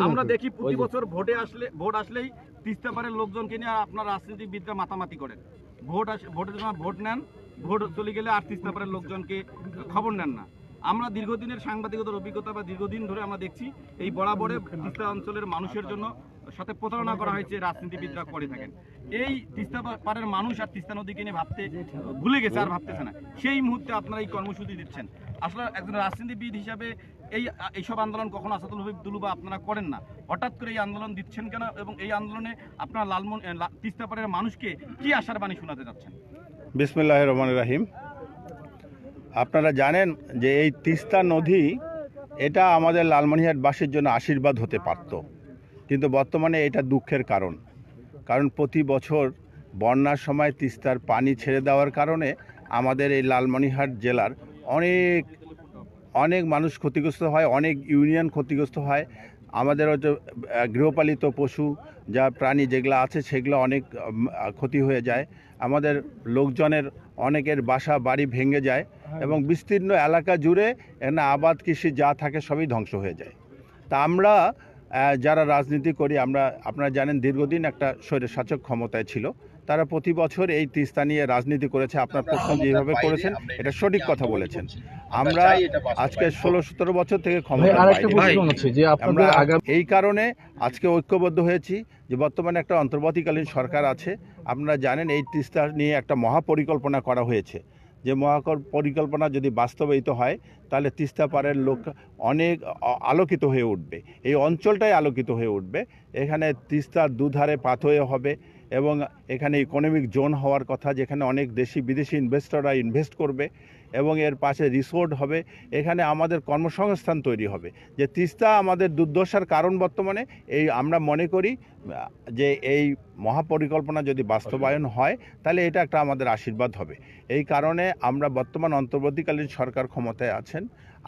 আমরা দেখি প্রতি বছর ভোট আসলেই তিস্তা পারের লোকজনকে নিয়ে আপনার রাজনীতিবিদরা মাতামাতি করেন। ভোটের সময় ভোট নেন, ভোট চলে গেলে আর তিস্তা পারের লোকজনকে খবর নেন না। আমরা দীর্ঘদিনের সাংবাদিকতার অভিজ্ঞতা বা দীর্ঘদিন ধরে আমরা দেখছি এই বরাবরে তিস্তা অঞ্চলের মানুষের জন্য সাথে প্রতারণা করা হয়েছে, রাজনীতিবিদরা করে থাকেন। এই তিস্তা পারের মানুষ আর তিস্তা নদীকে নিয়ে ভাবতে ভুলে গেছে, আর ভাবতেছে না। সেই মুহূর্তে আপনারা এই কর্মসূচি দিচ্ছেন। আসলে একজন রাজনীতিবিদ হিসাবে এইসব আন্দোলন কখনো আসাদুল হবিব দুলু বা আপনারা করেন না, হঠাৎ করে এই আন্দোলন দিচ্ছেন কেন, এবং এই আন্দোলনে আপনারা তিস্তা পারের মানুষকে কি আশার বাণী শোনাতে যাচ্ছেন? বিসমিল্লাহির রহমানির রহিম। আপনারা জানেন যে এই তিস্তা নদী এটা আমাদের লালমনিরহাটবাসীর জন্য আশীর্বাদ হতে পারত, কিন্তু বর্তমানে এটা দুঃখের কারণ প্রতি বছর বন্যার সময় তিস্তার পানি ছেড়ে দেওয়ার কারণে আমাদের এই লালমনিরহাট জেলার অনেক মানুষ ক্ষতিগ্রস্ত হয়, অনেক ইউনিয়ন ক্ষতিগ্রস্ত হয়। আমাদের হয়তো গৃহপালিত পশু যা প্রাণী যেগুলো আছে সেগুলো অনেক ক্ষতি হয়ে যায়। আমাদের লোকজনের অনেকের বাসা বাড়ি ভেঙে যায় এবং বিস্তীর্ণ এলাকা জুড়ে এখানে আবাদ কৃষি যা থাকে সবই ধ্বংস হয়ে যায়। তা আমরা যারা রাজনীতি করি, আপনারা জানেন দীর্ঘদিন একটা স্বৈরশাসক ক্ষমতায় ছিল, তারা প্রতি বছর এই তিস্তা নিয়ে রাজনীতি করেছে। আপনার প্রশ্ন যেভাবে করেছেন এটা সঠিক কথা বলেছেন। আমরা আজকে 16-17 বছর থেকে ক্ষমতা আমরা এই কারণে আজকে ঐক্যবদ্ধ হয়েছি যে বর্তমানে একটা অন্তর্বর্তীকালীন সরকার আছে। আপনারা জানেন এই তিস্তা নিয়ে একটা মহাপরিকল্পনা করা হয়েছে, যে পরিকল্পনা যদি বাস্তবায়িত হয় তাহলে তিস্তা পারের লোক অনেক আলোকিত হয়ে উঠবে, এই অঞ্চলটাই আলোকিত হয়ে উঠবে। এখানে তিস্তার দুধারে পাথওয়ে হবে এবং এখানে ইকোনমিক জোন হওয়ার কথা, যেখানে অনেক দেশি বিদেশি ইনভেস্টররা ইনভেস্ট করবে এবং এর পাশে রিসোর্ট হবে। এখানে আমাদের কর্মসংস্থান তৈরি হবে। যে তিস্তা আমাদের দুর্দশার কারণ বর্তমানে আমরা মনে করি যে এই মহাপরিকল্পনা যদি বাস্তবায়ন হয় তাহলে এটা একটা আমাদের আশীর্বাদ হবে। এই কারণে আমরা বর্তমান অন্তর্বর্তীকালীন সরকার ক্ষমতায় আছেন,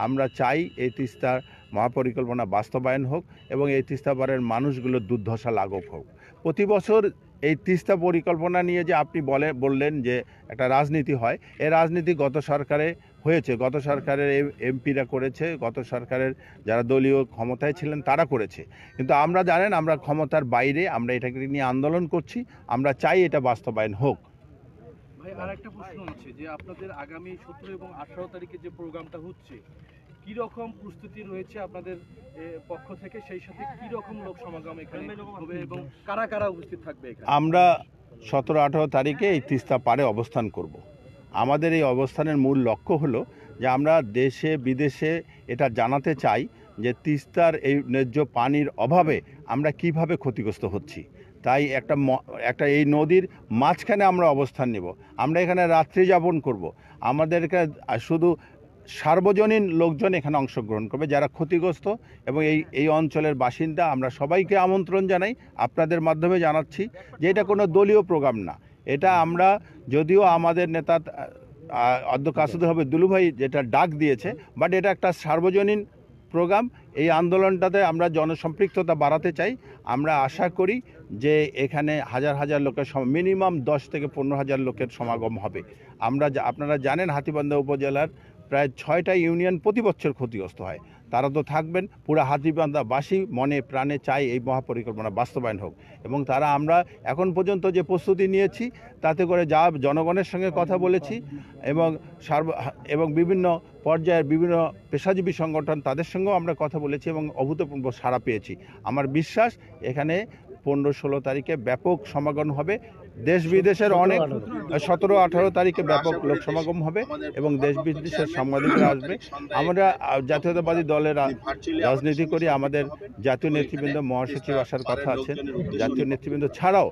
আমরা চাই এই তিস্তার মহাপরিকল্পনা বাস্তবায়ন হোক এবং এই তিস্তা পারের মানুষগুলোর দুর্দশা লাঘব হোক। প্রতি বছর এই তিস্তা পরিকল্পনা নিয়ে যে আপনি বললেন যে একটা রাজনীতি হয়, এই রাজনীতি গত সরকারে হয়েছে, গত সরকারের এমপিরা করেছে, গত সরকারের যারা দলীয় ক্ষমতায় ছিলেন তারা করেছে। কিন্তু আমরা জানেন আমরা ক্ষমতার বাইরে, আমরা এটাকে নিয়ে আন্দোলন করছি, আমরা চাই এটা বাস্তবায়ন হোক। ভাই, আর একটা প্রশ্ন আছে যে আপনাদের আগামী 17 এবং 18 তারিখে যে প্রোগ্রামটা হচ্ছে, কি রকম প্রস্তুতি রয়েছে আপনাদের পক্ষ থেকে? সেই সাথে কি রকম লোক সমাগম এখানে হবে এবং কারা কারা উপস্থিত থাকবে এখানে? আমরা 17-18 তারিখে এই তিস্তা পাড়ে অবস্থান করব। আমাদের এই অবস্থানের মূল লক্ষ্য হলো যে আমরা দেশে বিদেশে এটা জানাতে চাই যে তিস্তার এই ন্যায্য পানির অভাবে আমরা কিভাবে ক্ষতিগ্রস্ত হচ্ছি। তাই একটা এই নদীর মাঝখানে আমরা অবস্থান নেব, আমরা এখানে রাত্রি যাপন করব। আমাদেরকে শুধু সার্বজনীন লোকজন এখানে অংশগ্রহণ করবে যারা ক্ষতিগ্রস্ত এবং এই অঞ্চলের বাসিন্দা। আমরা সবাইকে আমন্ত্রণ জানাই, আপনাদের মাধ্যমে জানাচ্ছি যে এটা কোনো দলীয় প্রোগ্রাম না। এটা আমরা, যদিও আমাদের নেতা অধ্যক্ষ আসাদুল হবিব দুলু ভাই যেটা ডাক দিয়েছে, বাট এটা একটা সার্বজনীন প্রোগ্রাম। এই আন্দোলনটাতে আমরা জনসম্পৃক্ততা বাড়াতে চাই। আমরা আশা করি যে এখানে হাজার হাজার লোকের মিনিমাম 10 থেকে 15,000 লোকের সমাগম হবে। আপনারা জানেন হাতীবান্ধা উপজেলার প্রায় 6টা ইউনিয়ন প্রতি বছর ক্ষতিগ্রস্ত হয়, তারা তো থাকবেন। পুরো হাতীবান্ধাবাসী মনে প্রাণে চাই এই মহাপরিকল্পনা বাস্তবায়ন হোক এবং আমরা এখন পর্যন্ত যে প্রস্তুতি নিয়েছি তাতে করে যা জনগণের সঙ্গে কথা বলেছি এবং বিভিন্ন পর্যায়ের বিভিন্ন পেশাজীবী সংগঠন তাদের সঙ্গেও আমরা কথা বলেছি এবং অভূতপূর্ব সাড়া পেয়েছি। আমার বিশ্বাস এখানে 15-16 তারিখে ব্যাপক সমাগম হবে। দেশ বিদেশের অনেক 17-18 তারিখে ব্যাপক লোক সমাগম হবে এবং দেশ বিদেশের সাংবাদিকরা আসবে। আমরা জাতীয়তাবাদী দলের রাজনীতি করি, আমাদের জাতীয় নেতৃবৃন্দ মহাসচিব আসার কথা আছেন, জাতীয় নেতৃবৃন্দ ছাড়াও